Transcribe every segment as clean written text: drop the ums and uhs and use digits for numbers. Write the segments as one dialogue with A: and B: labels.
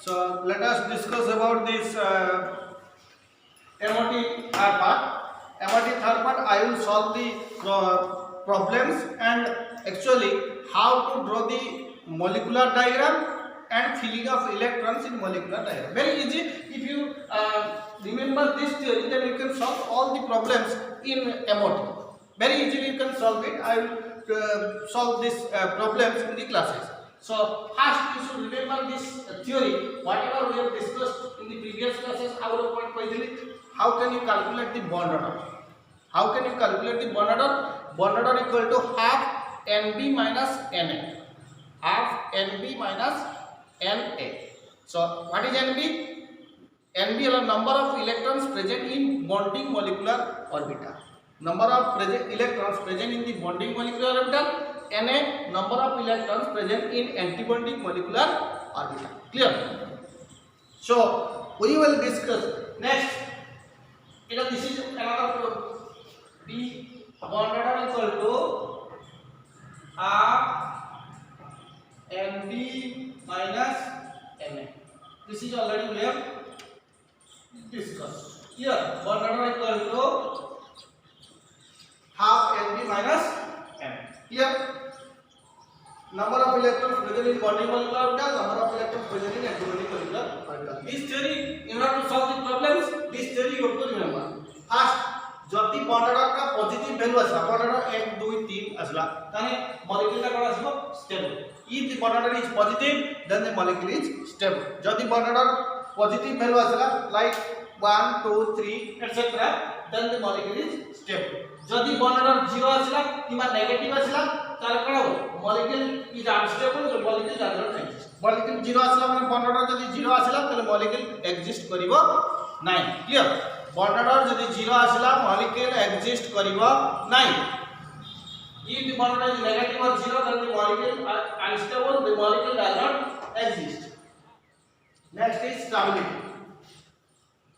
A: So let us discuss about this MOT third part. MOT third part, I will solve the problems and actually how to draw the molecular diagram and filling of electrons in molecular diagram. Very easy. If you remember this theory, then you can solve all the problems in MOT. Very easily you can solve it. I will solve these problems in the classes. So first you should remember this theory. Whatever we have discussed in the previous classes, our point question, how can you calculate the bond order? How can you calculate the bond order? Bond order equal to half NB minus NA. Half NB minus NA. So what is NB? NB is the number of electrons present in bonding molecular orbital. Number of electrons present in the bonding molecular orbital. Na, number of electrons present in antibonding molecular orbital. Clear? So we will discuss next. This is another problem. B bond order equal to half NB minus Na. This is already we have discussed. Here bond order equal to half NB minus Na. Here number of electrons present in bonding molecular orbital, number of electrons present in antibonding molecular orbital. This theory, in order to solve the problems, this theory you have to remember. First, जति bond order का positive value आसला, bond order 1 2 3 आसला, ताने molecule का कौन आसलो stable. If the bond order is positive, then the molecule is stable. जति bond order positive value आसला, like 1 2 3 etc., then the molecule is stable. जति bond order 0 आसला, किमा negative आसला, तार कौन हो? Molecule is unstable, so molecule does not exist. Molecule 0 आसला माने bond order जति 0 आसला, ताले molecule exist करिवो नाही. Clear? Bond order जति 0 आसला, molecule exist करिवो नाही. If the bond order is negative or 0, then the molecule are unstable, the molecule does not exist. Next is stability.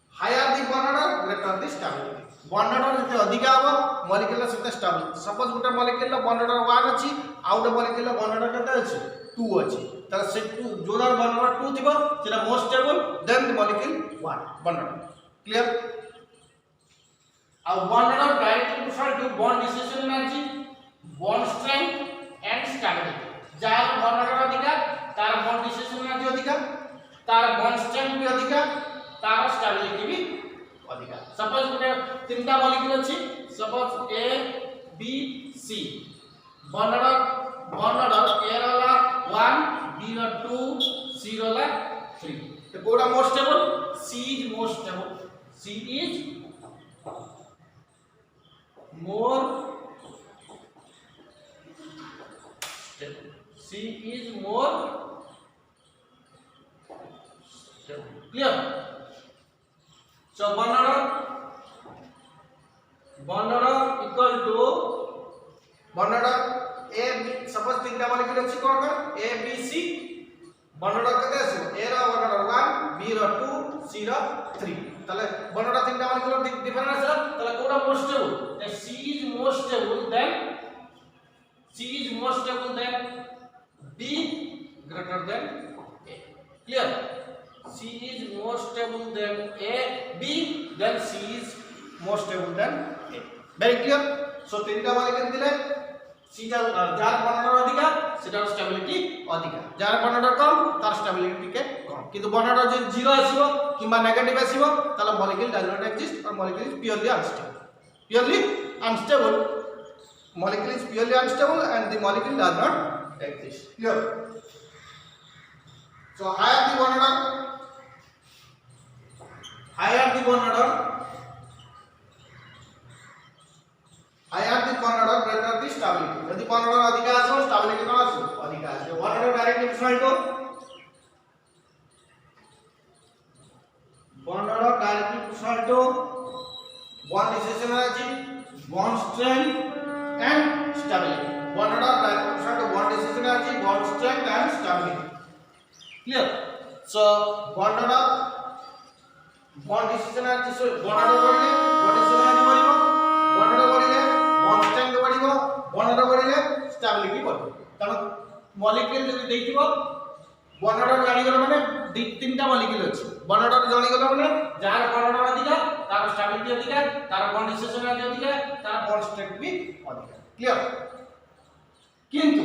A: Higher the bond order, greater the stability. Bond order जति अधिका हो, molecule सते stable. Suppose गोटे molecule ला bond order 1 अछि, आउ गोटे molecule ला bond order केते अछि 2 अछि. त से 2 जोदार bond order 2 थिबो, सेटा more stable than the molecule 1 bond order. Clear? Our bond order directly refer to bond dissociation energy, bond strength and stability. Jar bond order अधिका, तार bond dissociation energy अधिका, तार bond strength भी अधिका, तार stability भी अधिका. Suppose गोटे तीनटा molecule अछि, suppose A B C. Bond order A वाला 1, B रा 2, C वाला 3. तो कोडा more stable? C is more stable. C is more stable. C is more stable. Clear? So bond order equal to bond order A B. Suppose तीनटा molecule अछि कोन कोन A B C. bond order केते अछि A रा bond order 1, B रा 2, C रा 3. ताले bond order तीनटा molecule different अछि ताले कोडा more stable? C is more stable than B greater than A. Clear? C is more stable than A, B, then C is more stable than A. Very clear? So तीनटा molecule दिले C jar bond order अधिका, सेटार stability अधिका. Jar bond order कम, तार stability टिके कम. किंतु bond order जे 0 आसीबो किबा negative आसीबो, ताला molecule does not exist or molecule is purely unstable. Purely unstable. Molecule is purely unstable and the molecule does not exist. Clear? So higher the bond order, greater the stability. यदि bond order अधिका आछो, stability कोन आछो? अधिका आछो. Bond order directly proportional to bond order directly proportional to bond dissociation energy, bond strength and stability. Bond order directly proportional to bond dissociation energy, bond strength and stability. Clear? So bond order, bond dissociation energy, so bond order बढ़िले bond dissociation energy बढ़िबो, bond order बढ़िले bond strength बढ़िबो, bond order बढ़िले stability बढ़िबो. कारण molecule जदि देखिबो bond order जानि गलो माने तीनटा molecule अछि bond order जानि गला माने जार बॉन्ड ऑर्डर अधिका तार स्टेबिलिटी अधिका तार बॉन्ड स्टेशनरी अधिका तार बॉन्ड स्ट्रेंथ भी अधिका क्लियर किंतु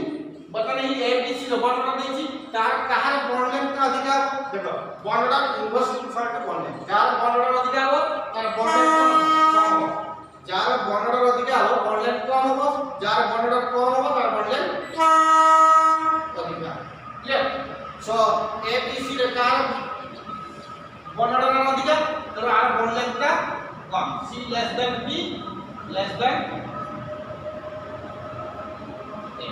A: बता नहीं ए बी सी रो बॉन्ड ऑर्डर देछि तार कहार बॉन्ड लेंथ अधिका देखो bond order inverse proportional to bond length जार बॉन्ड ऑर्डर अधिका हो तार बॉन्ड लेंथ कम हो जार बॉन्ड ऑर्डर अधिका हो बॉन्ड लेंथ कम हो जार बॉन्ड ऑर्डर कम हो तार बॉन्ड लेंथ अधिका clear so A B C रे कार बॉन्ड ऑर्डर अधिका तो आर बॉन्ड लेंथ का कम C less than B less than A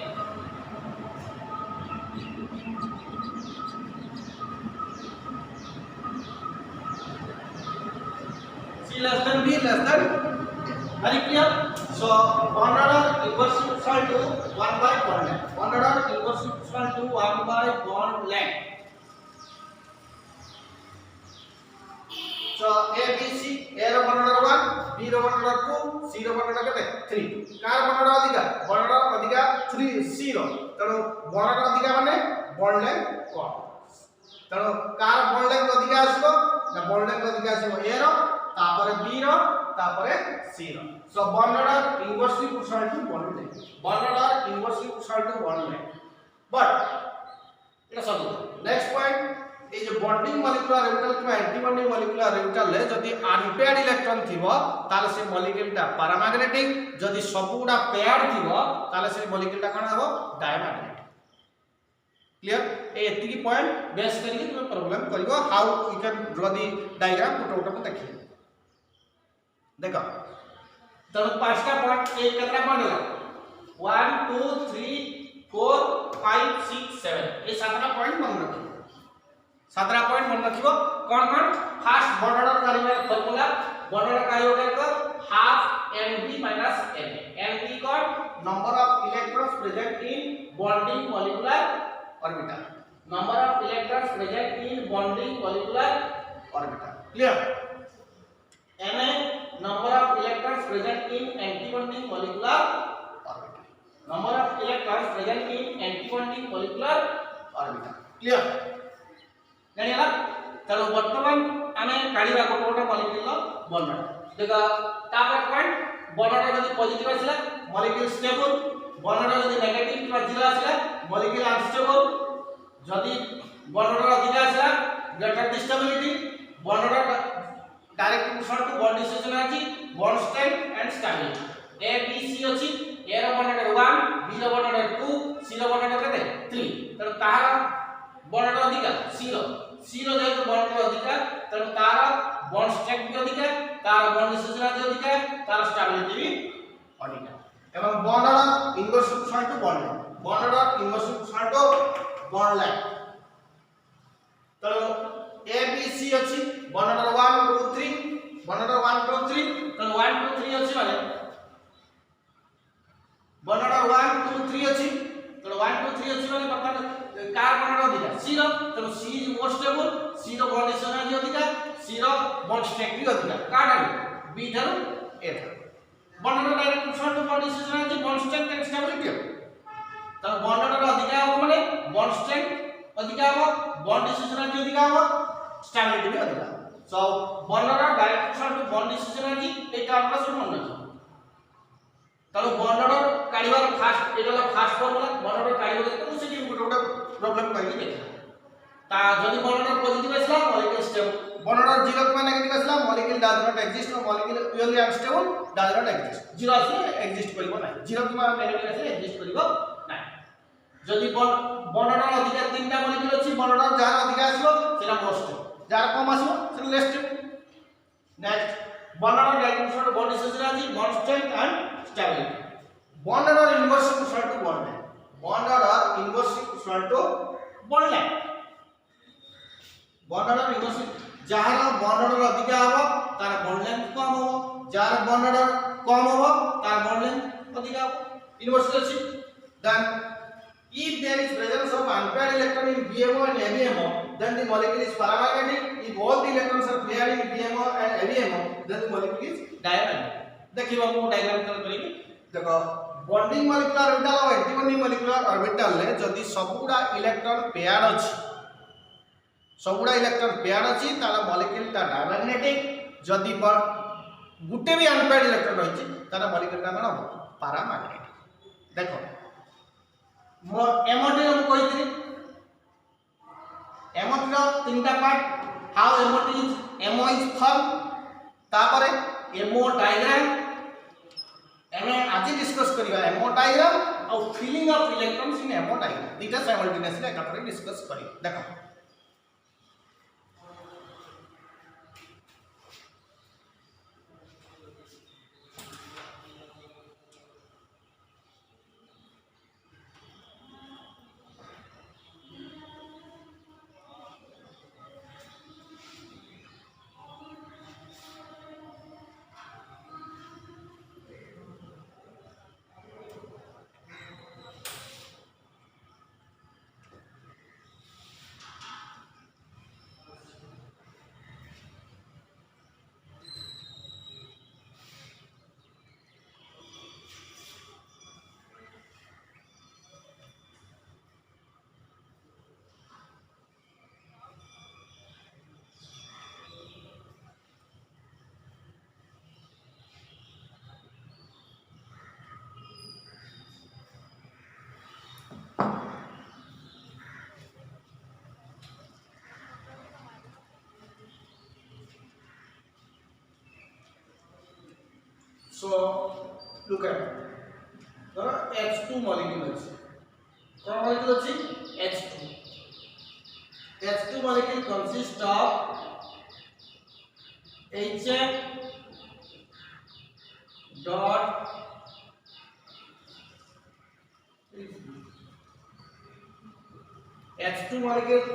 A: C less than B less than very clear so bond order inversely proportional to 1 by bond length bond order inversely proportional to 1 by bond length so a b c a रो bond order 1 b रो bond order 2 c रो bond order केते 3 कार bond order अधिका bond order अधिका 3 c रो तनो bond order अधिका माने bond length कम तनो कार bond length अधिका आसीबो ना bond length अधिका आसीबो a रो तापरे b रो तापरे c row so bond order inversely proportional to bond length bond order inversely proportional to bond length but এটা সব next point এই যে bonding molecular orbital কিবা anti bonding molecular orbital লে যদি unpaired electron থিবো তাহলে সে moleculeটা paramagnetic যদি সবগুড়া paired Thibaut তাহলে সে moleculeটা কোন হবো diamagnetic clear এই এতিকি পয়েন্ট বেস করিকি তুমি প্রবলেম করিবো how you can draw the diagram photo photo দেখি देखो तो पांचटा पॉइंट एक कितना पॉइंट होगा 1 2 3 4 5 6 7 ये सातटा पॉइंट मन रखियो सातटा पॉइंट मन रखियो कौन कौन फर्स्ट बॉन्ड ऑर्डर कार्य फार्मूला बॉन्ड ऑर्डर कार्य होगा का half Nb minus Na Nb कौन number of electrons present in bonding molecular orbital number of electrons present in bonding molecular orbital clear Na number of electrons present in antibonding molecular orbital number of electrons present in antibonding molecular orbital clear जानिला चलो वर्तमान आमे काढिबा कोटोटा molecule लो bond देखा तापर point bond जदी positive आसिला molecule stable bond जदी negative किबा जीरो आसिला मॉलिक्यूल अनस्टेबल जदी बॉन्ड अधिक आसिला greater stability bond direct proportional to bond stationary bond strength and stability A B C अछि ए रो बॉन्ड ऑर्डर 1 बी रो बॉन्ड ऑर्डर 2 सी रो बॉन्ड ऑर्डर केते 3 तर तार बॉन्ड ऑर्डर अधिक सी रो जेतो बॉन्ड ऑर्डर अधिक तर तार बॉन्ड स्ट्रेंथ भी अधिक तार बॉन्ड स्टेशनरी अधिक तार स्टेबिलिटी भी अधिक एवं bond order inverse proportional to bond order inverse proportional to bond length तर ए बी सी अछि बॉन्ड ऑर्डर 1 2 3 बॉन्ड ऑर्डर 1 2 3 तो 1 2 3 अछि माने बॉन्ड ऑर्डर 1 2 3 अछि तो 1 2 3 अछि माने पता कार बॉन्ड ऑर्डर अधिक सी रो तो C is more stable C रो बॉन्ड स्टेशनरी अधिक सी रो बॉन्ड स्ट्रेंथ भी अधिक का डाल बी धरो ए धरो bond order direct proportional to bond stationary bond strength and stability तो बॉन्ड ऑर्डर अधिक हो माने बॉन्ड स्ट्रेंथ अधिक हो बॉन्ड स्टेशनरी अधिक हो स्टेबिलिटी भी अधिक so bond order direct proportional to bond stationary एटा हमरा सब मन रखो तलो बॉन्ड ऑर्डर काढिबार फास्ट एटा फास्ट फार्मूला बॉन्ड ऑर्डर काढिबो तो सेठी गोटे प्रॉब्लम कहि देखा ता जदी बॉन्ड ऑर्डर पॉजिटिव आसला molecule stable bond order zero क नेगेटिव आसला मॉलिक्यूल डज नॉट एक्जिस्ट और molecule purely unstable does not exist zero आसले एक्जिस्ट करिवो नै जीरो क नेगेटिव आसले एक्जिस्ट करिवो नै जदी बॉन्ड ऑर्डर अधिक तीनटा मॉलिक्यूल अछि बॉन्ड ऑर्डर जार अधिक आसीबो सेटा मोस्ट जार कम आसीबो सेटा less next bond order direct proportional to bond stationary bond strength and stability bond order inverse proportional to bond length bond order inverse proportional to bond length bond order inverse जार bond order अधिक हबो तार bond length कम हबो jar bond order कम हबो तार bond length अधिक हबो inverse अछि then if there is presence of unpaired electron in BMO and ABMO then the molecule is paramagnetic if all the electrons are paired in BMO and ABMO then the molecule is diamagnetic देखिबो हम diagram करिबी देखो bonding molecular orbital और anti bonding molecular orbital ले जदी सबुडा electron pair अछि सबुड़ा electron pair अछि ताला molecule ता diamagnetic जदि पर गुटे भी अनपेयर्ड इलेक्ट्रॉन रहिछि ताला मॉलिक्यूल ता कोन पैरामैग्नेटिक। देखो मो एमोटी हम कहिथि एमोटी रो तीनटा part how MOT is MO is form तापरे एमओ डायग्राम एमे आज डिस्कस करिवा एमओ डायग्राम और filling of electrons in MO diagram दीटा साइमल्टेनियसली एकत्र डिस्कस करि। देखो So look at the H2 molecule अछि कोन molecule अछि H2 H2 molecule consists of HF dot H2 molecule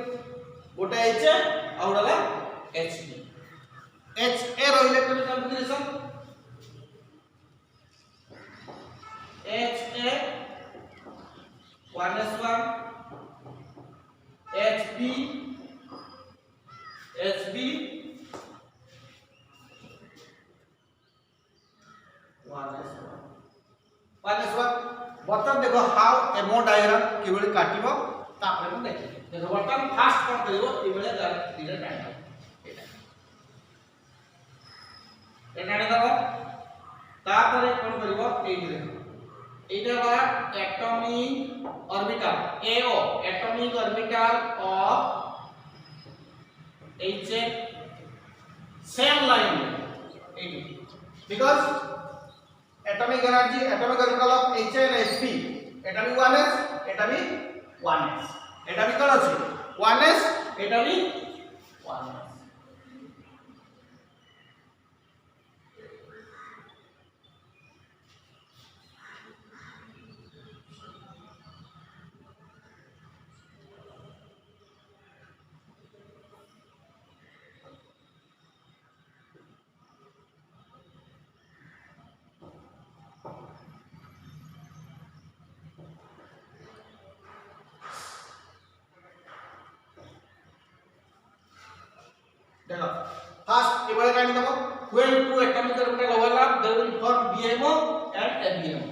A: गोटे HF और वाला Hb HA रो electron configuration HA 1s1 HB HB 1s1 बर्तन देखो हाउ एमो डायग्राम केबेले काटिबो तापरे हम देखि देखो बर्तन फास्ट कर करिवो एबेले धीरे टाइम एटा देखो तापरे कोन करिवो एई देखो एटा बा atomic orbital AO atomic orbital of HA same line eighty because atomic energy atomic orbital of HA and Hb एटा भी 1s एटा भी 1s एटा भी कोन अछि 1s एटा भी 1s देखो फर्स्ट एबले कानी देखो when two atomic orbital overlap they will form BMO and FBMO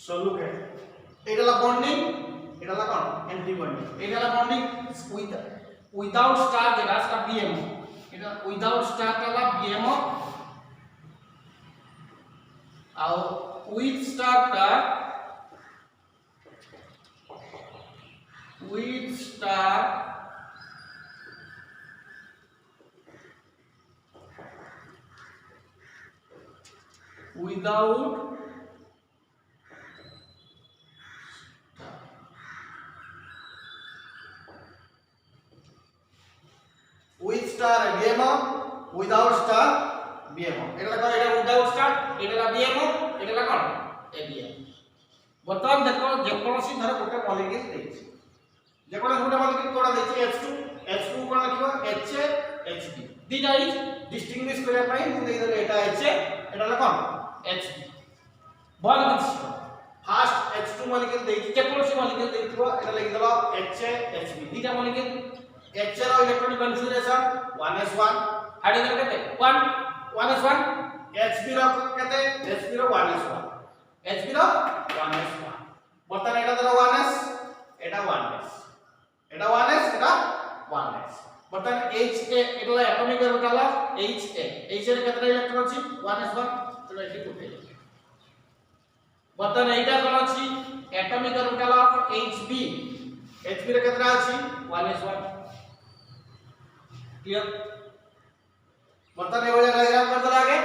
A: so look at Etah La bonding Etah La cone anti bonding Etah La bonding without star जेटा सा BMO एटा without star ला BMO और with star ता with star without with star BMO without star BMO এটা কো এটা without star এটা লা BMO এটা লা কোন ABM बर्तमान देखो जेकोसी धर गोटे मॉलिक्यूल देछि जेकोसी गोटे मॉलिक्यूल कोडा देछि H2 कोन लिखो HB दिटा इज डिस्टिंग्विश करिया पई मु देइ देले एटा HA एटा ल कोन HB बल किछ फास्ट H2 मॉलिक्यूल देछि जेकोसी मॉलिक्यूल देथिबो एटा लिखि देलो HA HB दिटा मॉलिक्यूल HA रो इलेक्ट्रॉनिक कन्फिगरेशन 1s1 हाइड्रोजन केते 1s1 HB रो केते HB रो 1s1 HB रो 1s1 बर्तन एटा देलो 1s एटा 1s एटा 1s एटा 1s बर्तन HA एटा एटॉमिक ऑर्बिटल HA HA रे केते इलेक्ट्रॉन अछि 1s1 तो एठी कोटे बर्तन एटा कोन अछि एटॉमिक ऑर्बिटल HB HB रे केते अछि 1s1 क्लियर बर्तन एवळे डायग्राम कर दला आगे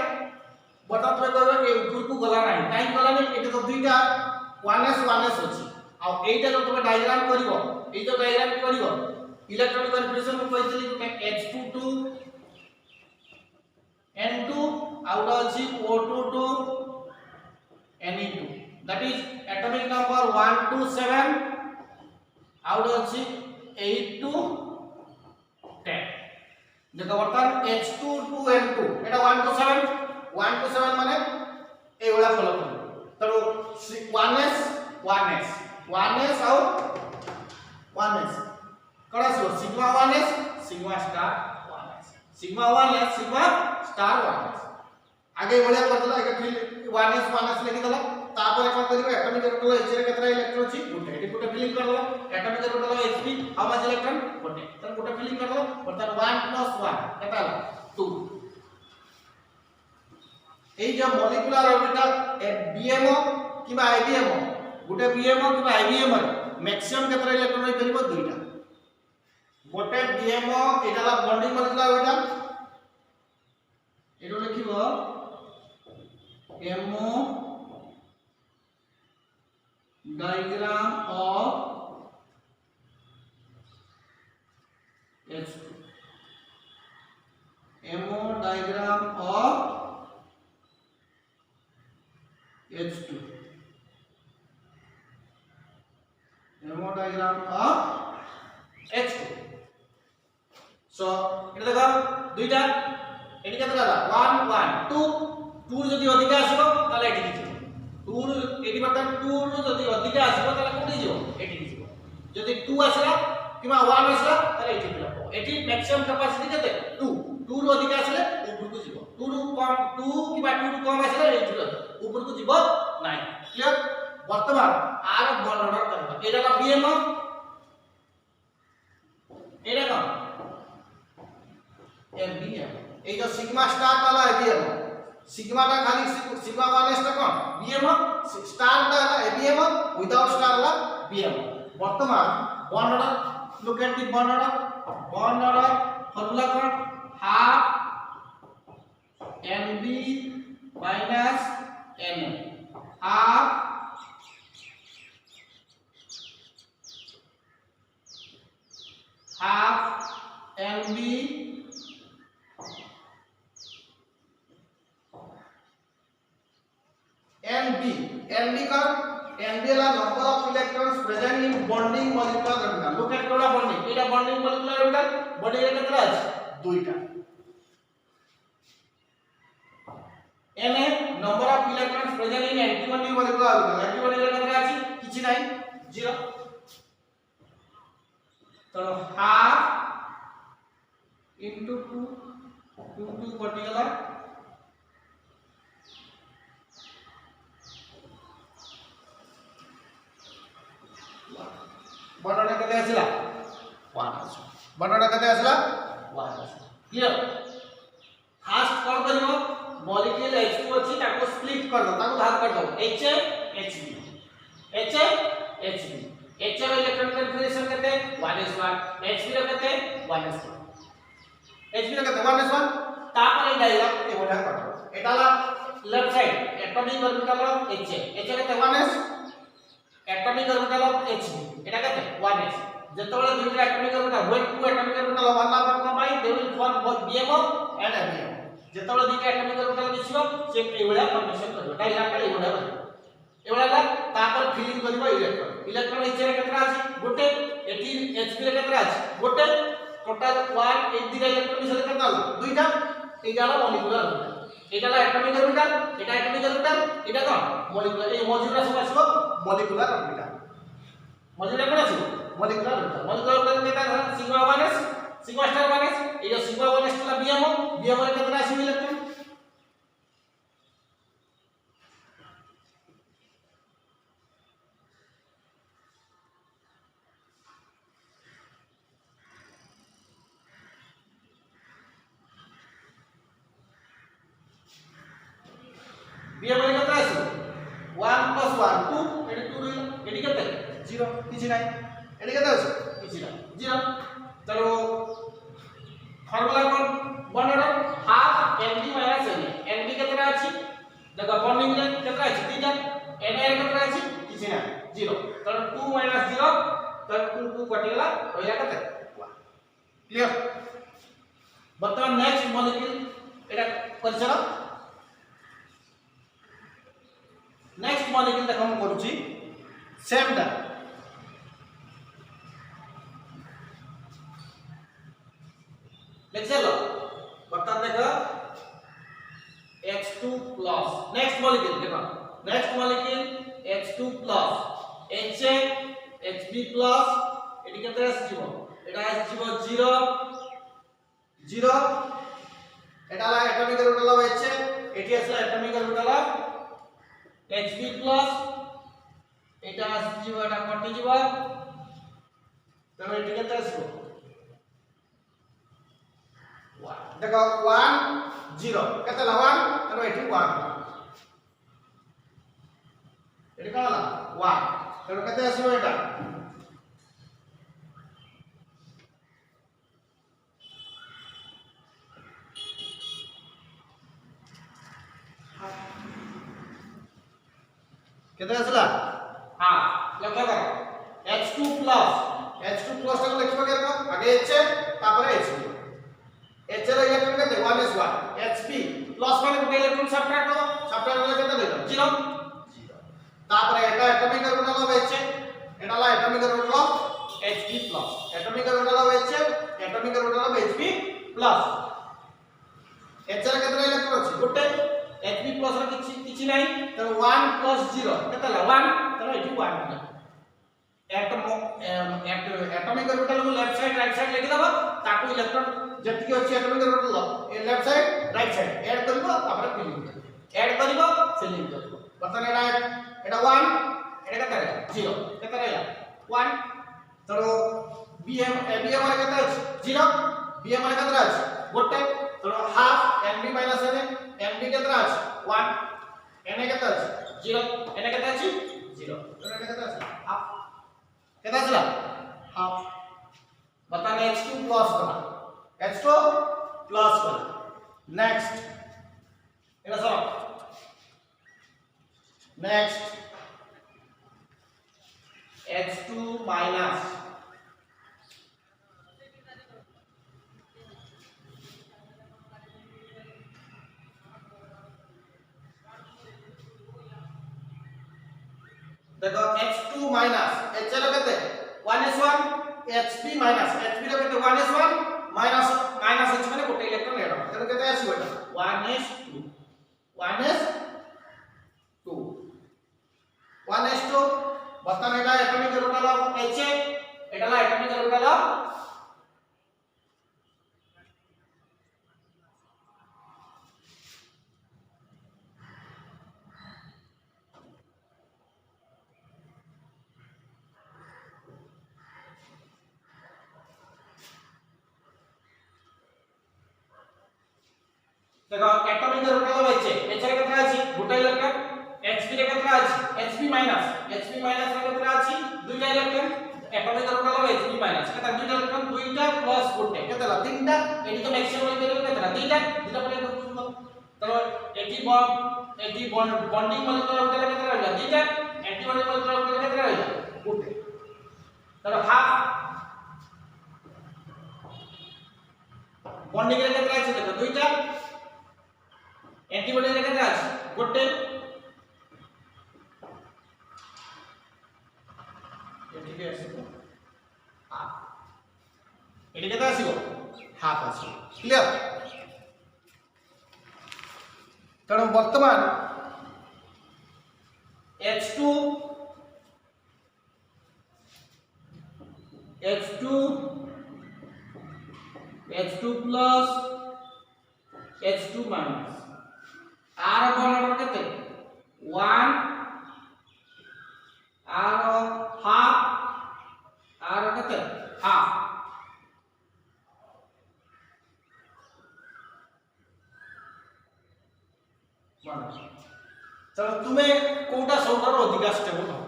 A: बर्तन तुमे कहबे ए ऊपर को गला नाही काई गला नाही एटा तो दुईटा 1s अछि आ एटा जो तुमे डायग्राम करिवो ए जो डायग्राम करिवो इलेक्ट्रॉनिक कन्फिगरेशन को कहइतली तुमे H22 N2 आउट अछि O22 Ne2 that is atomic number 1 to 7 out अछि 8 to 10 देखो बर्तन H2 to N2 Etah 1 to 7 माने ए वाला फॉलो करू तरो 1s आउ 1s कड़ा so sigma 1s sigma star 1s sigma 1s sigma star 1s आगे बढ़िया करतला एक फिर 1s लिखि दला तापर कोन करिवो एटॉमिक ऑर्बिटल H रे केतरा इलेक्ट्रॉन अछि गुटे एटी गुटे फिलिंग कर दला atomic orbital Hb how much electron गुटे तन गुटे फिलिंग कर दला बर्तन 1 + 1 केता 2 ए जो मॉलिक्यूलर ऑर्बिटल BMO किबा IBMO गुटे BMO किबा IBM मैक्सिमम केतरा इलेक्ट्रॉन होई परिबो दुईटा गोटे BMO एटाला बॉन्डिंग मॉलिक्यूलर ऑर्बिटल एरो लिखिबो MO diagram of H2 MO diagram of H2 MO diagram of H2 so এটা দেখো দুইটা এটি কত গলা 1 1 2 2 যদি অধিক আসিব তাহলে এটি কি 2 এটি বর্তমান 2 যদি অধিক আসিব তাহলে কোটি যাব এটি কি যাব যদি 2 আসলা কিবা 1 আসলা তাহলে এটি দিব এটি ম্যাক্সিমাম ক্যাপাসিটি কত 2 2 র অধিক আসলে উপরকু যাব 2 র কম 2 কিবা 2 র কম আসলে এটি দিব উপরকু যাব নাই ক্লিয়ার বর্তমান আর বর্ণনা করবা এটা হলো BMO এটা কম BMO এই যে সিগমা স্টার वाला BMO सिग्मा टा खाली सिग्मा 1s टा कोन BMO स्टार टा ABMO विदाउट स्टार वाला BMO वर्तमान bond order look at the bond order formula कोन half NB minus Na half NB NB का NB ला number of electrons present in bonding molecular orbital look at कोला bonding एटा bonding molecular orbital bonding रे केतरा अछि दुईटा Na number of electrons present in anti-bonding molecular orbital anti-bonding रे केतरा अछि किछि नाही 0 तो हाफ into 2 कटि गला बर्णना कते आसिला 1 बर्णना कते आसिला 1 क्लियर फास्ट कोन करिवो मॉलिक्यूल H2 अछि ताको स्प्लिट कर दो ताको भाग कर दो HA HB HA HB HA रो इलेक्ट्रॉन कन्फिगरेशन कते 1s1 HB रो कते 1s1 HB रो कते 1s1 तापर ए डायग्राम ए बोला कर एटाला left side atomic orbital of HA HA कते 1s atomic orbital of HB एटा कते 1s जेतबेले दुईटा atomic orbital when two atomic orbital overlap or combine they will form both BMO and ABMO जेतबेले दुईटा atomic orbital मिसिबो से ए भलिया formation करबो diagram का ए भलिया एवला तापर filling करबो electron इचे रे केतरा अछि गोटे एटी Hp रे केतरा अछि गोटे टोटल 1 8 दिरा इलेक्ट्रॉन मिसले केतरा दुईटा एगाला मॉलिक्यूलर ऑर्बिटल एटाला एटॉमिक ऑर्बिटल एटा एटॉमिक ऑर्बिटल एटा कोन मॉलिक्यूलर ए मॉड्यूलर सब आछो मॉलिक्यूलर ऑर्बिटल मॉड्यूलर कोन आछो मॉलिक्यूलर ऑर्बिटल केता sigma 1s sigma star 1s ए जो सिग्मा 1s ला बीएम रे केतरा आछो इलेक्ट्रॉन बीएम रे केतरा आछो 1 + 1 2 एडी 2 रहिला एडी केते 0 किछि नाही एडी केते आछो किछि नाही 0 चलो फार्मूला कोन बनेडो हाफ Nb - Na Nb केतरा अछि देखो बॉन्डिंग रे केतरा अछि तीनटा Na रे केतरा अछि किछि नाही 0 चलो 2 - 0 तो 2 2 कटिला होइला केते 1 क्लियर बर्तमान नेक्स्ट मॉलिक्यूल एटा करछला नेक्स्ट मॉलिक्यूल देखो हम करूची सेम टा लेक्चर लो बर्तमान देखो H2 प्लस नेक्स्ट मॉलिक्यूल देखो next molecule H2 plus HA Hb plus एटी केतरा आसीबो एटा आसीबो 0 0 एटा ला एटॉमिक ऑर्बिटल ऑफ HA एटी आसला atomic orbital of Hb plus एटा आसीबो एटा कटि जिवो तो एटी केतरा आसीबो 1 देखो 1 0 केते ला 1 तो एटी 1 एटी काला 1 तो केते आसीबो एटा केते आसला हां लक्ष्य करो H2 प्लस को लिखबो केरो आगे H तापर Hb H रो इलेक्ट्रॉन केते 1s1 Hb प्लस माने गोटे इलेक्ट्रॉन सब्ट्रैक्ट करो सब्ट्रैक्ट करले केते देलो 0 तापर एटा एटॉमिक ऑर्बिटल ऑफ H एटा ला atomic orbital of Hb plus atomic orbital of H atomic orbital of Hb plus H रो केते इलेक्ट्रॉन अछि गोटे Hb प्लस रो किछि नाही त 1 + 0 केते ला 1 त एठी 1 एटॉमिक ऑर्बिटल को लेफ्ट साइड राइट साइड लिखि दबो ताकू इलेक्ट्रॉन जति अछि एटॉमिक ऑर्बिटल ए left side right side add करबो तापर फिलिंग ऐड करबो फिलिंग करबो बतन एटा 1 एटा केते 0 केते रहला 1 तो बीएम बीएम रे केते अछि 0 बीएम रे केते अछि गोटे तो हाफ Nb - Na Nb केते अछि 1 Na केते अछि 0 Na केते अछि 0 तो एटा केते अछि हाफ केते आसला हाफ बता H2 प्लस करा H2 प्लस करा नेक्स्ट एटा सब नेक्स्ट H2 माइनस देखो H2 माइनस H रो केते 1s1 Hb माइनस Hb रो केते 1s1 माइनस H माने गोटे इलेक्ट्रॉन एड तेनो केते आसीबो एटा 1s2 1s2 बर्तमान एटा एटॉमिक ऑर्बिटल ऑफ H एटा ला एटॉमिक ऑर्बिटल ऑफ देखो एटॉमिक ऑर्बिटल ऑफ H रे केतना अछि गोटे इलेक्ट्रॉन Hb रे केतना अछि Hb माइनस रे केतना अछि दुईटा electron atomic orbital of Hb minus केतना दुईटा इलेक्ट्रॉन दुईटा प्लस गोटे केतना तीनटा एटी तो मैक्सिमम लेवल केतना दुईटा परे तो एटी बॉन्डिंग मॉलिक्यूलर ऑर्बिटल केतना रहला दुईटा एंटीबॉडी मॉलिक्यूलर ऑर्बिटल केतना रहला गोटे तो हाफ बॉन्डिंग रे केतना अछि देखो दुईटा एंटीबॉडी रे केतना अछि गोटे এটি কেতে আসিব হাফ আসিব ক্লিয়ার তেণু বর্তমান H2 plus H2 minus R বর্ণটা কেতে 1 R half R কেতে half चलो तुम्हें कोटा सबठार अधिक स्टेबल हो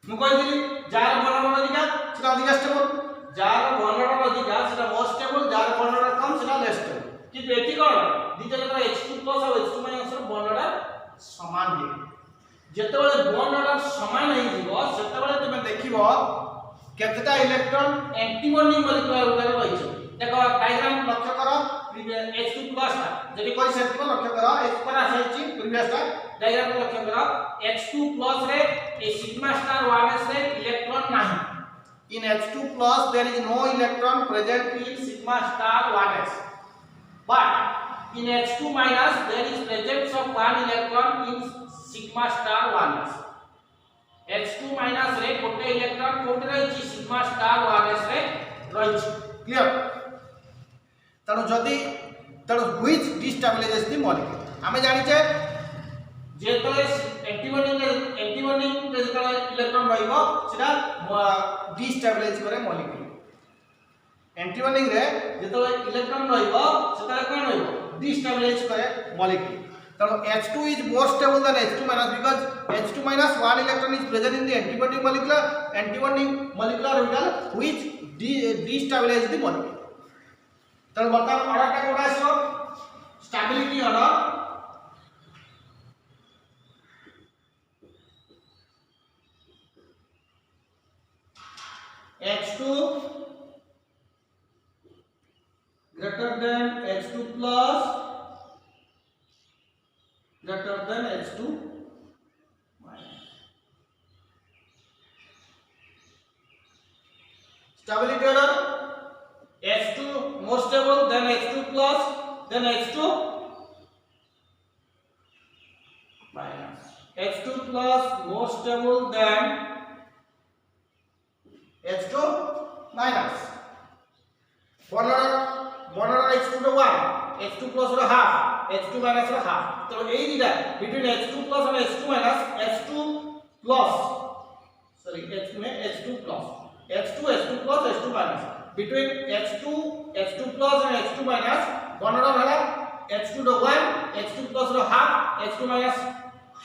A: मु कहिली जार बर्णर अधिक सेटा अधिक स्टेबल जार बर्णर अधिक सेटा मोर स्टेबल जार बर्णर कम सेटा लेस स्टेबल किंतु एठी कोन दिटा जकर H2 प्लस और H2 माइनस रो बर्णर समान हे जेतेबेले बर्णर समान हे जीवो सेतेबेले तुमे देखिबो केतेटा इलेक्ट्रॉन एंटीबॉन्डिंग मॉलिक्यूलर ऑर्बिटल रहिছে देखो डायग्राम लक्ष्य करो H2 प्लस ता जदि कोइ सेटिव लक्ष्य करो H पर आछी प्रीवियस ता डायग्राम लक्ष्य करो H2 प्लस रे ए सिग्मा स्टार 1s रे इलेक्ट्रॉन नाही in H2 plus there is no electron present in sigma star 1s but in H2 minus there is presence of one electron in sigma star 1s H2 minus रे गोटे electron कोटे रहिछि sigma star 1s रे रहिछि clear तनो जदि तनो which डिस्टेबलाइजेस the molecule हमें जानि छे जेतले एंटीबॉन्डिंग रे जेतले इलेक्ट्रॉन रहिबो सेटा डिस्टेबलाइज करे मॉलिक्यूल एंटीबॉन्डिंग रे जेतले इलेक्ट्रॉन रहिबो सेतले कोन रहिबो डिस्टेबलाइज करे मॉलिक्यूल तनो H2 is more stable than H2 minus because H2 minus one electron is present in the antibonding molecular orbital which destabilize the molecule तनो बर्तमान ऑर्डर का कोन आसो stability order H2 greater than H2 plus greater than H2 minus stability order H2 more stable than H2 plus then H2 minus H2 plus more stable than H2 minus burner H2 रो 1 H2 plus रो half H2 minus रो half तो एई दिटा between H2 plus and H2 minus H2 plus sorry H2 plus H2 minus between H2 plus and H2 minus burner हला H2 रो 1 H2 plus रो half H2 minus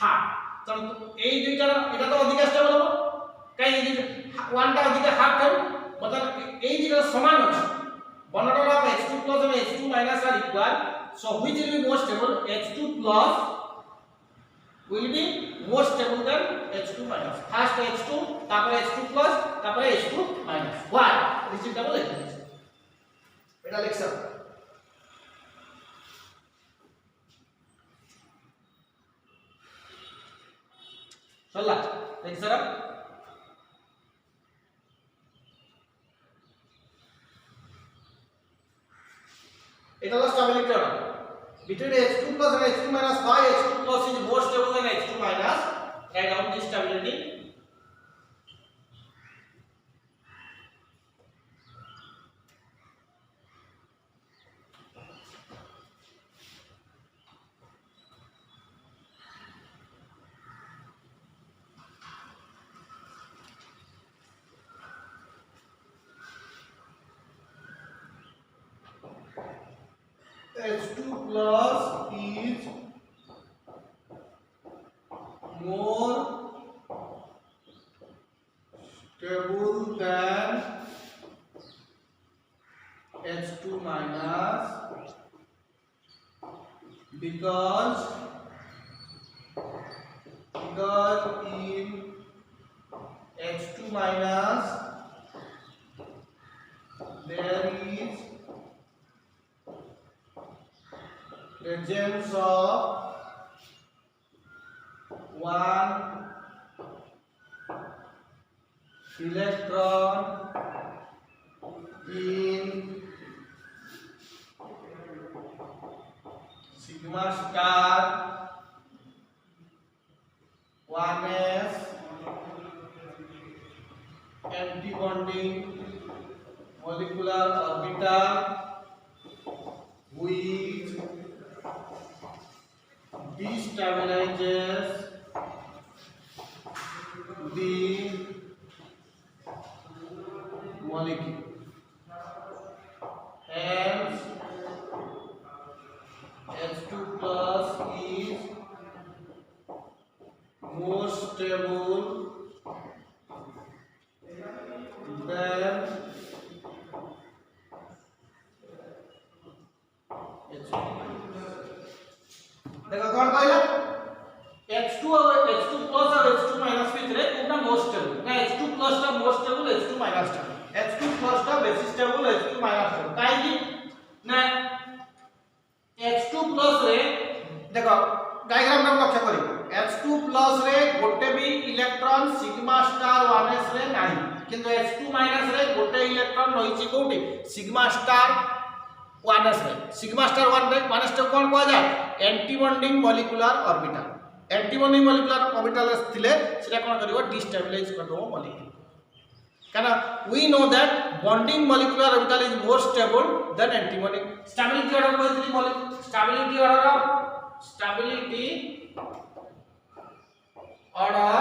A: half तो एई दुइटा एटा तो अधिक stable हो काई one टा अधिक हाफ कर मतलब एई दुइटा समान अछि burner of H2 plus and H2 minus are equal so which will be more stable H2 plus will be more stable than H2 minus first H2 तापर H2 plus तापर H2 minus why this is double equation এটা লিখছ চলা লিখছ এটা হলো stability order between H2 plus and H2 minus why H2 plus is more stable than H2 minus write down this stability H2 plus is more stable than H2 minus because in H2 minus there is presence of one electron in bonding molecular orbital which destabilizes the molecule. Hence H2 plus is more stable than H2. देखो कौन कहला H2 और H2 plus और H2 minus ভিতরে কোনটা মোর stable না H2 plus টা মোর stable H2 minus টা H2 plus টা বেশি স্টেবল H2 minus টা কাই কি না H2 plus রে দেখো डायग्राम में लक्ष्य करी H2 plus रे गोटे भी इलेक्ट्रॉन सिग्मा स्टार 1s रे नाही किंतु H2 minus रे गोटे इलेक्ट्रॉन रहिछि कोठी सिग्मा स्टार 1s रे सिग्मा स्टार 1s टे कोन कहै जाय anti bonding molecular orbital anti bonding molecular orbital थिले सेटा कोन करिवो डिस्टेबलाइज कर दो मॉलिक्यूल काना we know that bonding molecular orbital is more stable than anti bonding stability order कहतली स्टेबिलिटी ऑर्डर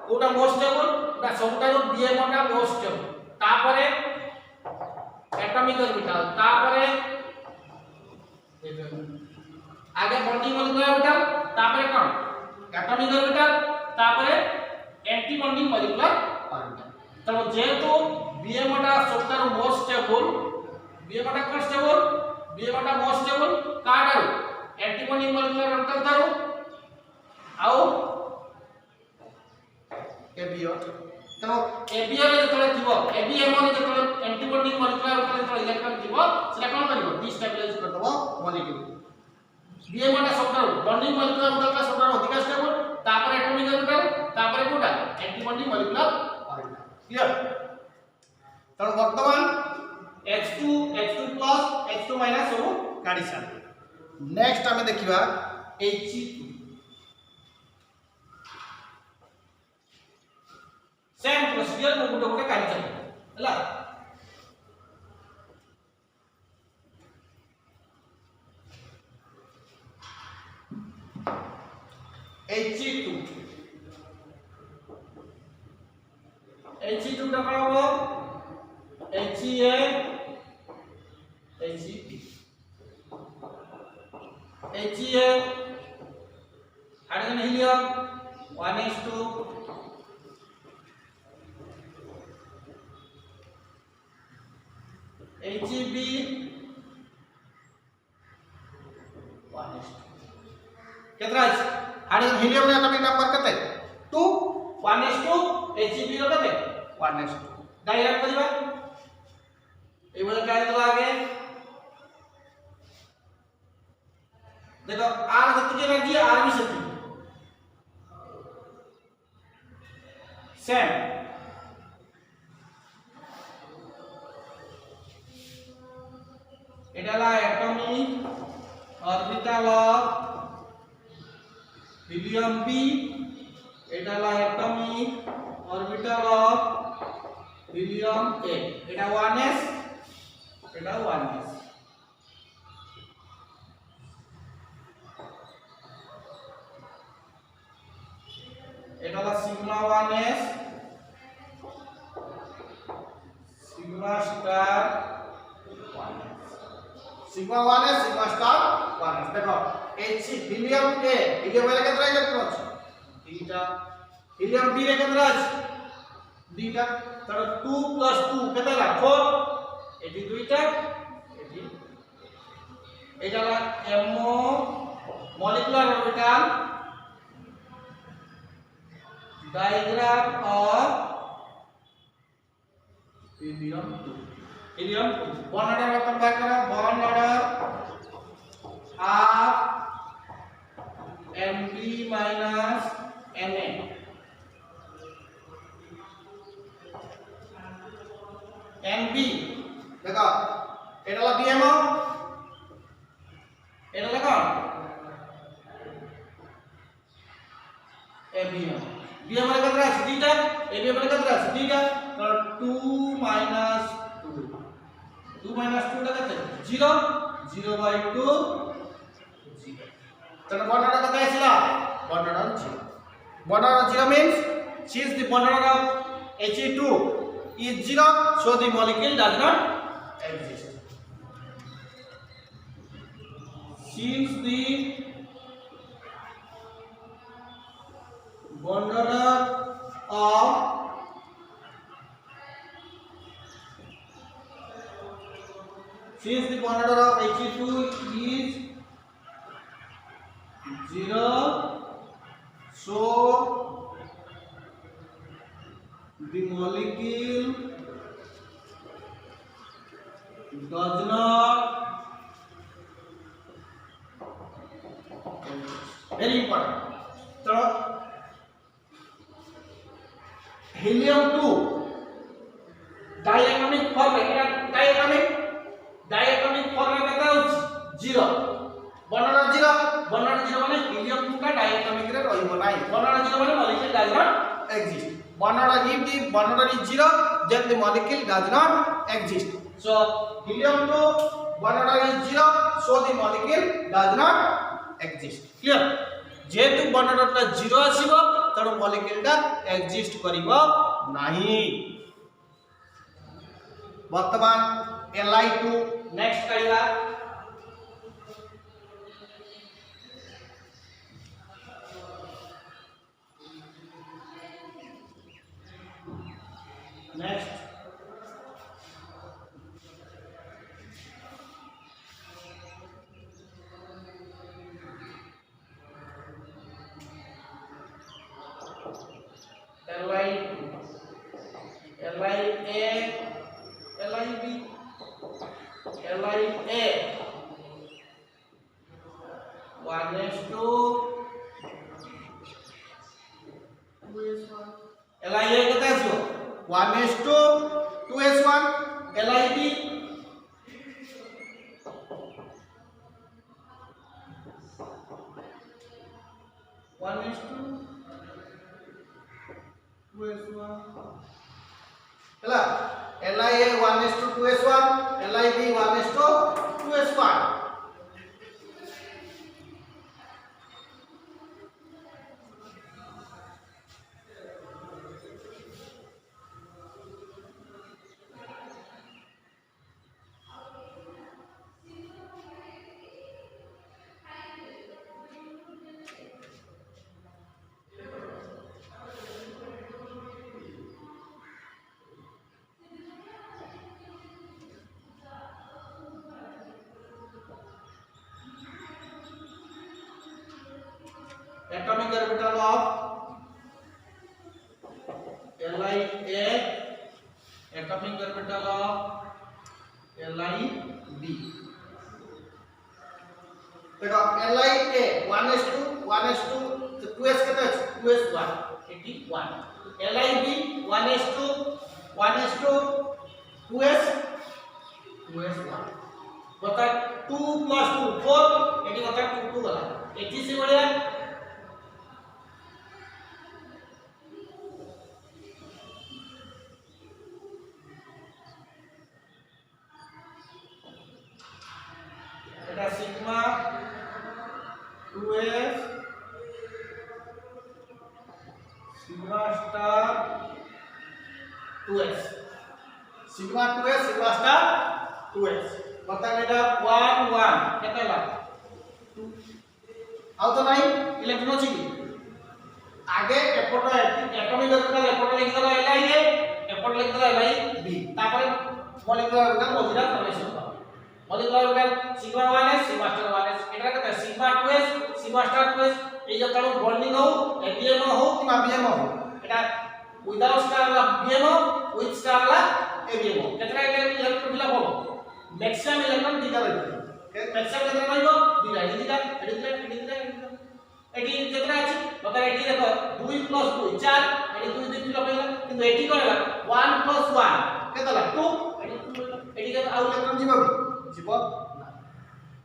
A: कोटा मोर स्टेबल दा सबटा बीएम टा मोर स्टेबल तापरे एटॉमिक ऑर्बिटल तापरे आगे बॉन्डिंग मॉलिक्यूलर ऑर्बिटल तापरे कोन एटॉमिक ऑर्बिटल तापरे एंटी बॉन्डिंग मॉलिक्यूलर ऑर्बिटल तो जेहेतु बीएम टा सबटा मोर स्टेबल बीएम टा कोन स्टेबल बीएम टा मोर स्टेबल काडारो एंटी बॉन्डिंग मॉलिक्यूलर ऑर्बिटल दारो आउ एबीओ तो एबीओ रे जतले थिबो एबीएम रे जतले एंटी बॉन्डिंग मॉलिक्यूलर ऑर्बिटल जतले इलेक्ट्रॉन थिबो सेटा कोन करिवो डिस्टेबलाइज कर दबो मॉलिक्यूल बीएम टा सबटा बॉन्डिंग मॉलिक्यूलर ऑर्बिटल का सबटा अधिक स्टेबल तापर एटॉमिक ऑर्बिटल तापर कोटा anti bonding molecular orbital clear तो वर्तमान H2 plus H2 minus सब काढी सारे नेक्स्ट हमें देखिबा He2 सेम प्रोसीजर मु गुटे गुटे काढी चले हला He2 टा कौन हो HCA HCP HCA hydrogen helium 1s2 HCB 1s2 केतरा हाइड्रोजन हीलियम रे एटॉमिक नंबर कते 2 1s2 HCB रो कते 1s2 डायग्राम करिबा ए बोले काय तो आगे देखो r जति एनर्जी r भी सेम सेम एटाला atomic orbital of helium b एटाला atomic orbital of helium a एटा 1s एटा 1s एटाला sigma 1s sigma star 1s sigma 1s sigma star 1s देखो H हीलियम a हीलियम रे केतरा electron अछि तीनटा हीलियम b रे केतरा अछि दुईटा तर 2 + 2 केतला 4 एटी दुईटा एटी एटाला mo molecular orbital diagram of helium 2 helium 2 bond order मतलब क्या करा bond order half Mb - Na Nb देखो एटाला बीएमओ एटाला कोन एबीएम बीएम रे केतरा अछि 2टा एबीएम रे केतरा अछि 2टा तो 2 minus 2 2 minus 2 টা কত 0 0 by 2 0 তাহলে বর্ণটা কত আসছিল বর্ণটা 0 বর্ণটা 0 means since the bond order of He2 is 0 so the molecule does not exist since the bond order of He2 is 0 so the molecule does not very important so helium 2 diatomic form এটা diatomic form এ কত হচ্ছে 0 বর্ণনা 0 মানে helium 2 টা diatomic রে রহিব নাই বর্ণনা 0 মানে molecule does not exist bondora if the bondora is 0 then the molecule does not exist so helium 2 bondora is 0 so the molecule does not exist clear যেহেতু বর্ণনাটা 0 আসিব তার মলিকিউলটা এক্সিস্ট করিব নাই বর্তমান Li2 next কাইলা next LiA 1:2 LiA কত আছে 1:2:1 LiB 1:2:1 ହେଲା LiA 1:2:1 LiB 1:2:1 atomic orbital of LiA atomic orbital of LiB देखो LiA 1:2 तो 2s कत আছে 2s1 এটি 1 LiB 1:2:2s1 बता 2 + 2 4 এটি কথা 2 গলা এটি সে বলিয়া এটা sigma 2s sigma star 2s sigma 2s sigma star 2s बता बेटा 1 1 केते ला 2 आउ तो नाही इलेक्ट्रॉन अछि आगे एपट एटॉमिक ऑर्बिटल एपट लिख दला LiA एपट लिख दला LiB तापर मॉलिक्यूलर ऑर्बिटल मझिरा फॉर्मेशन पा molecular orbital sigma 1s sigma star 1s एटा केते sigma 2s sigma star 2s ए जो तारो बॉन्डिंग हो ABM हो कि BM हो एटा विदाउट स्टार ला BM हो विथ स्टार ला ABM हो केतरा इलेक्ट्रॉन फिल हो मैक्सिमम इलेक्ट्रॉन दिखा रहइबो मैक्सिमम इलेक्ट्रॉन रहइबो दिखा एटी केतरा अछि बता एटी देखो 2 + 2 4 एटी 2 दिन फिल होइला किंतु एटी करला 1 + 1 केतला 2 एटी के आउ इलेक्ट्रॉन जीव ना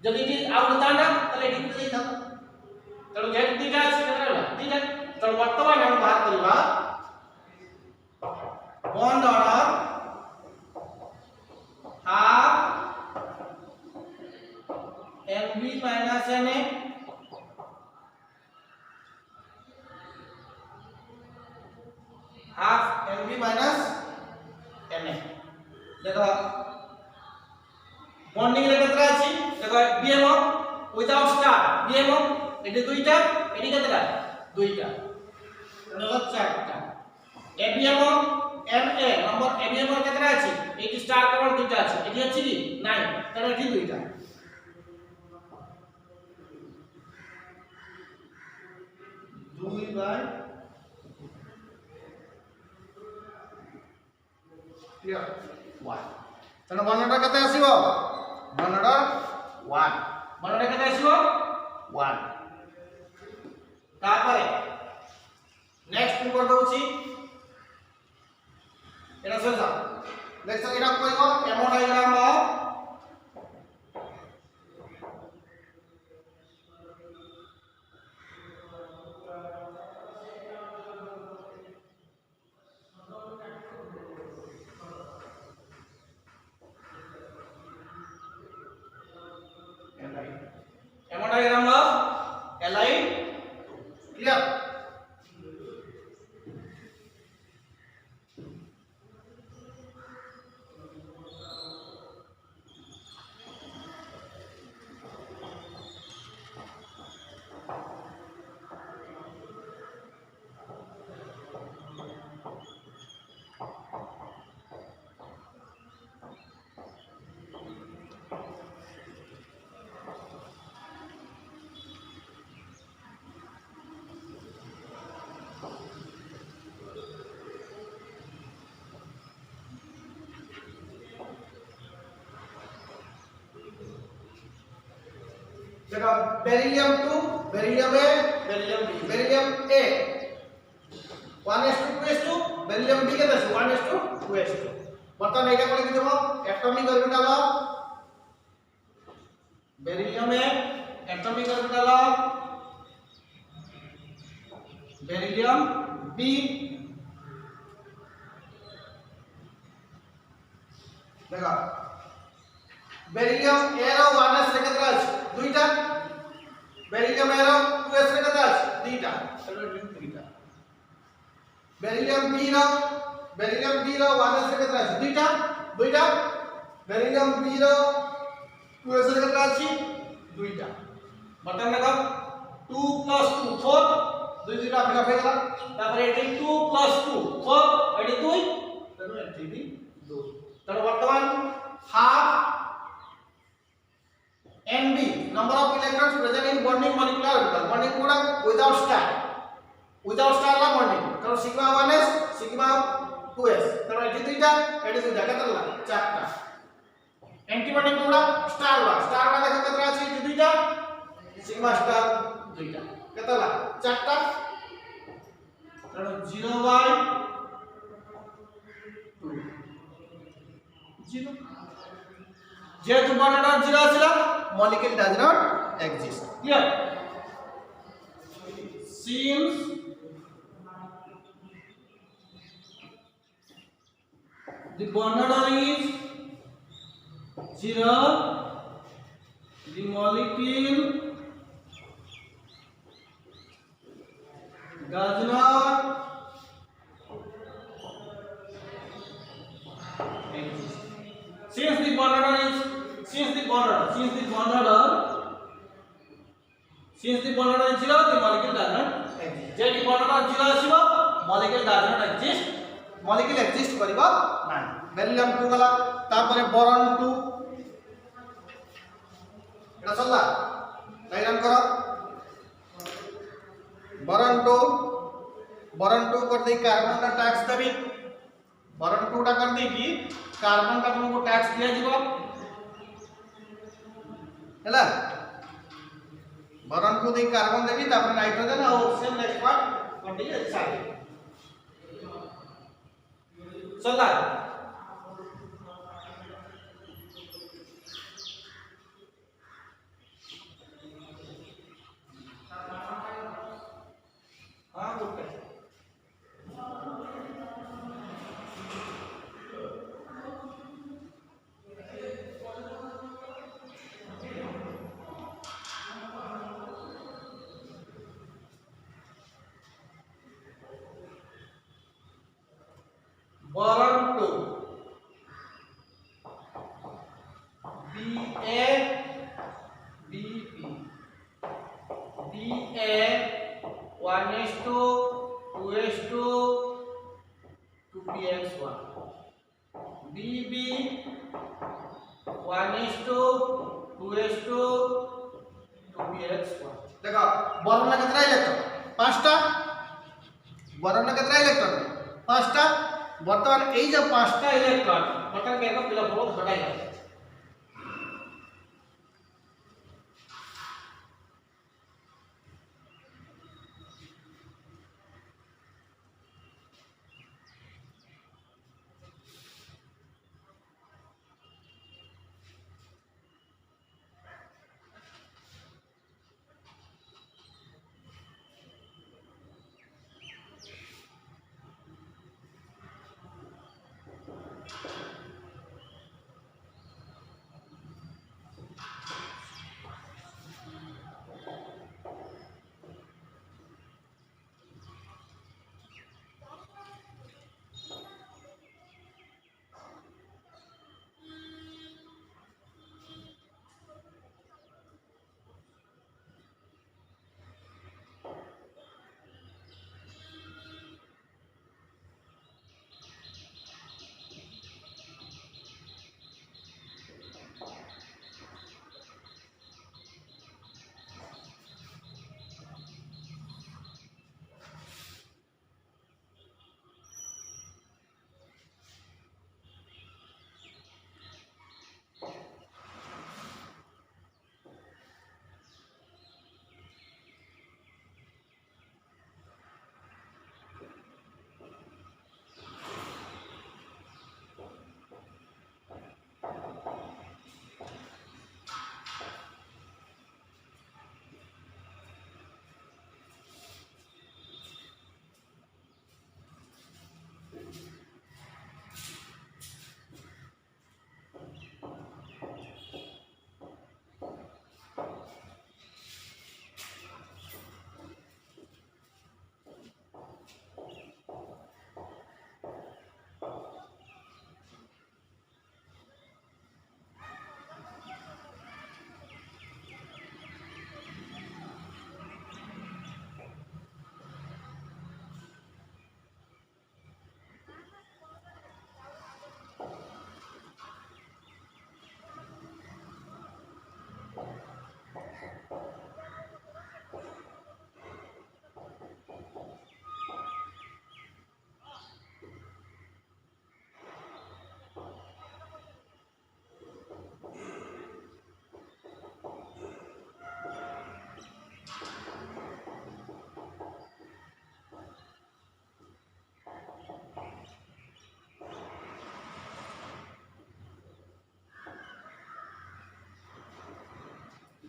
A: जदि एटी आउ नतांडा तले एटी जाई था तरो जेट दिखा अछि केतरा रहला दिखा तो वर्तमान हम बात करबा bond order half Nb minus Na half Nb minus Na देखो बॉन्डिंग रे केतरा अछि देखो BMO without star BMO eighty दुईटा एटी केतरा दुईटा देखो चारटा ABMO MA नंबर ABMO केतरा अछि एटी स्टार केवल दुईटा अछि एटी अछि कि नाही तने एटी दुईटा दुई बाय क्लियर 1 तने बनडा केते आसीबो बनडा 1 बनडा केते आसीबो 1 तापरे नेक्स्ट टू कर दउची एटा सोजा नेक्स्ट एटा कहबो MO diagram of MO diagram of एलाइन क्लियर देखो beryllium 2 beryllium A beryllium B beryllium A 1:2:2 beryllium B के 1:2:2 बर्तन एटा कोन कि देबो atomic orbital of beryllium A atomic orbital of beryllium B देखो बेरिलियम A रो 1s रे केतरा अछि दुईटा बेरिलियम A रो 2s रे केतरा अछि दुईटा चलो दुईटा बेरिलियम B रो 1s रे केतरा अछि दुईटा दुईटा बेरिलियम B रो 2s रे केतरा अछि दुईटा बटन देखो 2 + 2 4 दुई दुईटा फिलअप हे गला तापर एटी 2 + 2 4 एटी 2 तनो एटी भी 2 तनो वर्तमान half Nb number of electrons present in bonding molecular orbital bonding product without star la bonding तो sigma 1s sigma 2s तो एटी दुईटा केतला चारटा एंटी बॉन्डिंग product स्टार का देखो केतरा अछि एटी दुईटा sigma star दुईटा केतला चारटा तो 0/2 0 जेहेतु bond order 0 आछिला molecule does not exist clear since the bond order is 0 the molecule does not exist since the bond order is since the bond order is 0 the molecule does not exist jetty bond order 0 आसीबो molecule does not exist molecule exist करिबो नाही beryllium 2 गला तापरे boron 2 एटा सल्ला diagram करो boron 2 कर दे carbon का tax देबी boron 2 टा कर दे कि कार्बन का तुमको टैक्स दिया जीवो हैला बोरॉन 2 दे कार्बन देबी तापर नाइट्रोजन और ऑक्सीजन नेक्स्ट पार्ट कंडी सारे चला हां okay DA BP DA 1:2:2px1 BB 1:2:2px1 देखो বরণে কেতটা ইলেকট্রন পাঁচটা বরণে কেতটা ইলেকট্রন পাঁচটা বর্তমান এই যে পাঁচটা ইলেকট্রন বর্তমান কে একটা ফিলআপ হলো ঘটাই গেছে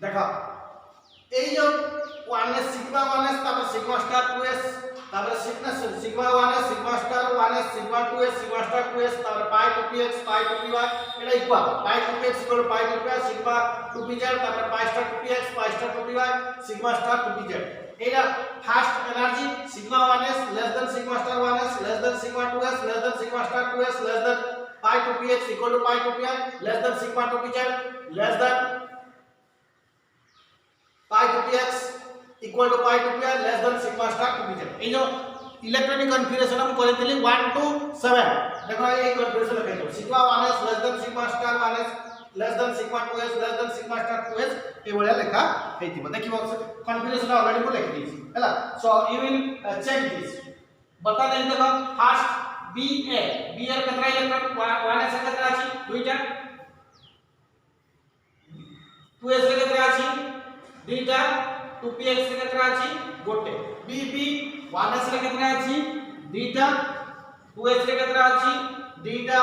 A: देखो এই যে 1s সিগমা 1s তারপর সিগমা স্টার 2s তারপর sigma 1s sigma star 1s sigma 2s sigma star 2s তারপর pi two px pi two py এটা equal pi two px equal pi two py sigma two pz তারপর pi star two px pi star two py sigma star two pz এটা first energy sigma 1s less than sigma star 1s less than sigma 2s less than sigma star 2s less than pi two px equal to pi two py less than sigma two pz less than pi to px equal to pi to py less than sigma star to pz এই যে electronic configuration আমি করেছিলি 1 to 7 দেখো এই configuration লেখা আছে sigma 1s less than sigma star 1s less than sigma 2s less than sigma star 2s এই ভলিয়া লেখা হেইতিব ଦେଖିବ কনফিগারেশন অলরেডি ମୁଁ ଲେଖି ଦେଇଛି ହେଲା so you will check this बता दें देखो फर्स्ट ba b এর কতটা ইলেকট্রন 1s এর কতটা আছে দুইটা 2s এর কতটা আছে দুইটা 2px রে কেতরা আছে গোটে bb 1s রে কেতরা আছে দুইটা 2s রে কেতরা আছে দুইটা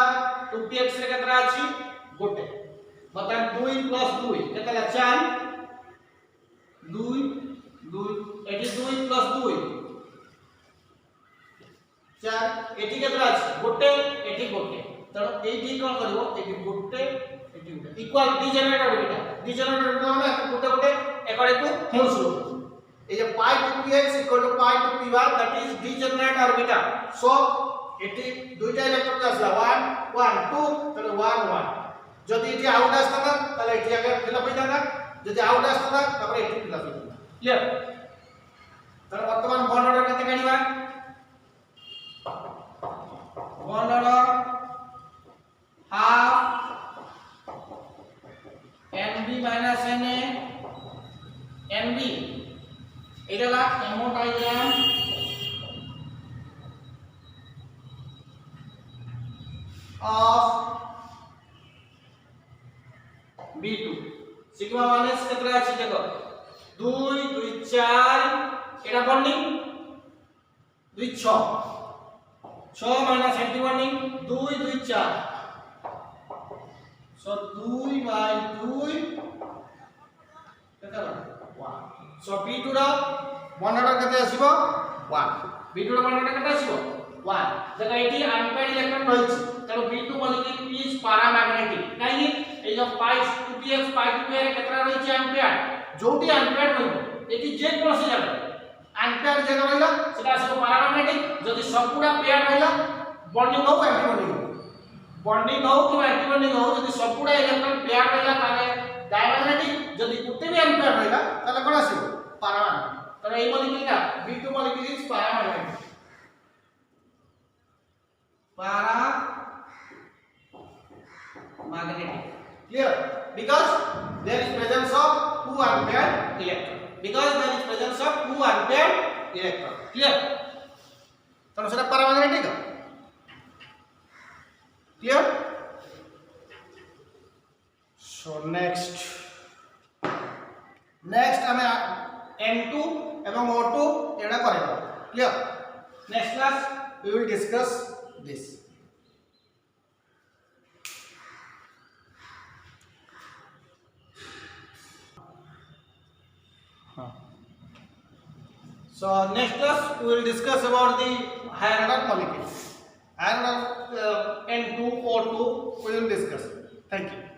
A: 2px রে কেতরা আছে গোটে बता 2 + 2 কেতলা 4 2 2 এটি 2 + 2 4 এটি কেতরা আছে গোটে এটি গোটে তাহলে এইটি কোন করব এটি গোটে এটি গোটে ইকুয়াল ডিজেনারেট অরবিটাল মানে গোটে গোটে according to Hooke's law এই যে pi to px equal to pi to py that is degenerate orbital so এটি দুইটা ইলেকট্রন আসলে 1 1 2 তাহলে 1 1 যদি এটি আউট আসতো না তাহলে এটি আগে ফিল আপ হয়ে যাবে, যদি আউট আসতো না তারপরে এটি ফিল আপ হয়ে যাবে। ক্লিয়ার? তাহলে বর্তমান বন্ড অর্ডার কেতে কাঢ়িবা? Bond order half NB minus NA NB এটা লা হেমোটাইগ্রাম of B2 সিগমা মাইনাস কেতরা আছে দেখো 2 2 4 এটা bonding 2 6 6 minus anti bonding 2 2 4 so 2 by 2 কেতরা 1 সো B2 র বন্ড অর্ডার কেতে আসিব 1 B2 র বন্ড অর্ডার কেতে আসিব 1 দেখো এটি আনপেয়ার্ড ইলেকট্রন রয়েছে তাহলে B2 মলিকিউল ইজ প্যারাম্যাগনেটিক কাইনি এই যে পাই 2px পাই 2 এর কেতরা রয়েছে আনপেয়ার্ড যোটি আনপেয়ার্ড হইব এটি যে কোনসে যাবে আনপেয়ার্ড যেটা হইলা সেটা আসলে প্যারাম্যাগনেটিক যদি সবগুলা পেয়ার হইলা বন্ডিং হোক অ্যান্টি বন্ডিং হোক বন্ডিং হোক কিংবা অ্যান্টি বন্ডিং হোক যদি সবগুলা ইলেকট্রন পেয়ার হইলা তাহলে ডায়াম্যাগনেটিক যদি গুটে বি আনপেয়ার হইলা তাহলে কোন আসিব প্যারাম্যাগনেটিক তাহলে এই মলিকিউলটা B2 molecule is paramagnetic paramagnetic clear because there is presence of 2 unpaired electron clear तो সেটা paramagnetic clear so next আমি N2 এবং O2 এটা করিব clear next class we will discuss this so next class we will discuss about the higher order molecules, higher order N2 O2 we will discuss. Thank you.